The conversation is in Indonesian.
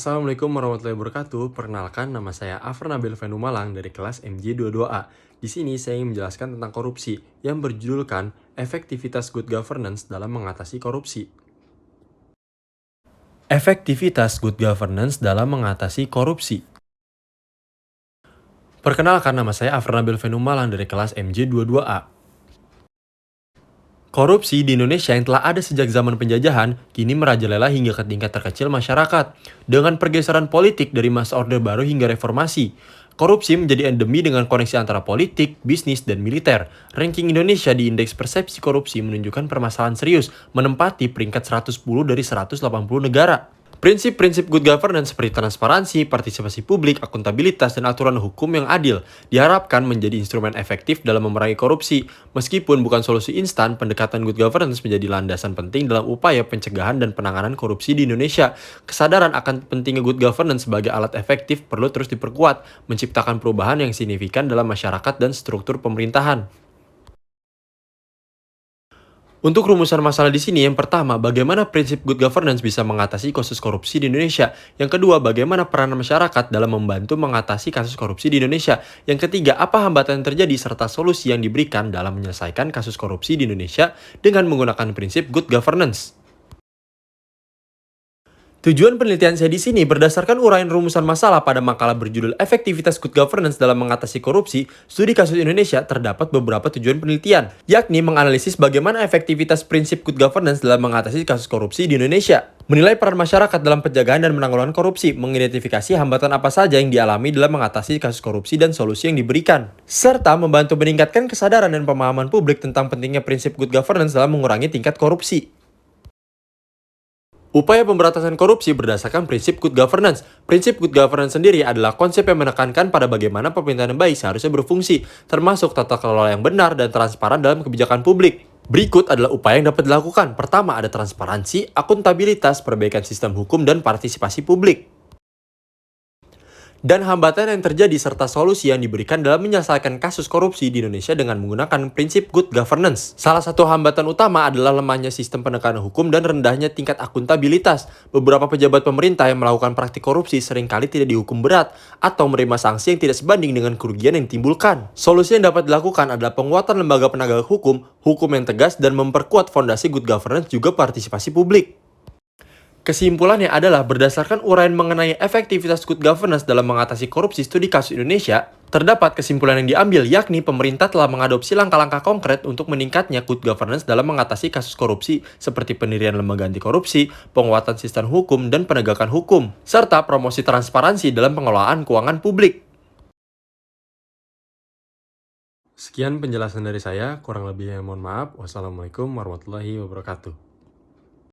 Assalamualaikum warahmatullahi wabarakatuh. Perkenalkan, nama saya Afrnabil Venu Malang dari kelas MJ22A. Di sini saya ingin menjelaskan tentang korupsi yang berjudulkan Efektivitas Good Governance dalam mengatasi korupsi. Efektivitas Good Governance dalam mengatasi korupsi. Perkenalkan, nama saya Afrnabil Venu Malang dari kelas MJ22A. Korupsi di Indonesia yang telah ada sejak zaman penjajahan, kini merajalela hingga ke tingkat terkecil masyarakat. Dengan pergeseran politik dari masa Orde Baru hingga reformasi, korupsi menjadi endemi dengan koneksi antara politik, bisnis, dan militer. Ranking Indonesia di Indeks Persepsi Korupsi menunjukkan permasalahan serius, menempati peringkat 110 dari 180 negara. Prinsip-prinsip good governance seperti transparansi, partisipasi publik, akuntabilitas, dan aturan hukum yang adil diharapkan menjadi instrumen efektif dalam memerangi korupsi. Meskipun bukan solusi instan, pendekatan good governance menjadi landasan penting dalam upaya pencegahan dan penanganan korupsi di Indonesia. Kesadaran akan pentingnya good governance sebagai alat efektif perlu terus diperkuat, menciptakan perubahan yang signifikan dalam masyarakat dan struktur pemerintahan. Untuk rumusan masalah di sini, yang pertama, bagaimana prinsip good governance bisa mengatasi kasus korupsi di Indonesia. Yang kedua, bagaimana peran masyarakat dalam membantu mengatasi kasus korupsi di Indonesia. Yang ketiga, apa hambatan yang terjadi serta solusi yang diberikan dalam menyelesaikan kasus korupsi di Indonesia dengan menggunakan prinsip good governance. Tujuan penelitian saya di sini berdasarkan uraian rumusan masalah pada makalah berjudul Efektivitas Good Governance dalam Mengatasi Korupsi, Studi Kasus Indonesia, terdapat beberapa tujuan penelitian, yakni menganalisis bagaimana efektivitas prinsip good governance dalam mengatasi kasus korupsi di Indonesia, menilai peran masyarakat dalam pencegahan dan penanggulangan korupsi, mengidentifikasi hambatan apa saja yang dialami dalam mengatasi kasus korupsi dan solusi yang diberikan, serta membantu meningkatkan kesadaran dan pemahaman publik tentang pentingnya prinsip good governance dalam mengurangi tingkat korupsi. Upaya pemberantasan korupsi berdasarkan prinsip good governance. Prinsip good governance sendiri adalah konsep yang menekankan pada bagaimana pemerintahan yang baik seharusnya berfungsi, termasuk tata kelola yang benar dan transparan dalam kebijakan publik. Berikut adalah upaya yang dapat dilakukan. Pertama, ada transparansi, akuntabilitas, perbaikan sistem hukum, dan partisipasi publik. Dan hambatan yang terjadi serta solusi yang diberikan dalam menyelesaikan kasus korupsi di Indonesia dengan menggunakan prinsip good governance. Salah satu hambatan utama adalah lemahnya sistem penegakan hukum dan rendahnya tingkat akuntabilitas. Beberapa pejabat pemerintah yang melakukan praktik korupsi seringkali tidak dihukum berat atau menerima sanksi yang tidak sebanding dengan kerugian yang ditimbulkan. Solusi yang dapat dilakukan adalah penguatan lembaga penegak hukum, hukum yang tegas, dan memperkuat fondasi good governance juga partisipasi publik. Kesimpulannya adalah berdasarkan uraian mengenai efektivitas good governance dalam mengatasi korupsi studi kasus Indonesia, terdapat kesimpulan yang diambil yakni pemerintah telah mengadopsi langkah-langkah konkret untuk meningkatnya good governance dalam mengatasi kasus korupsi seperti pendirian lembaga anti korupsi, penguatan sistem hukum, dan penegakan hukum, serta promosi transparansi dalam pengelolaan keuangan publik. Sekian penjelasan dari saya, kurang lebihnya mohon maaf. Wassalamualaikum warahmatullahi wabarakatuh.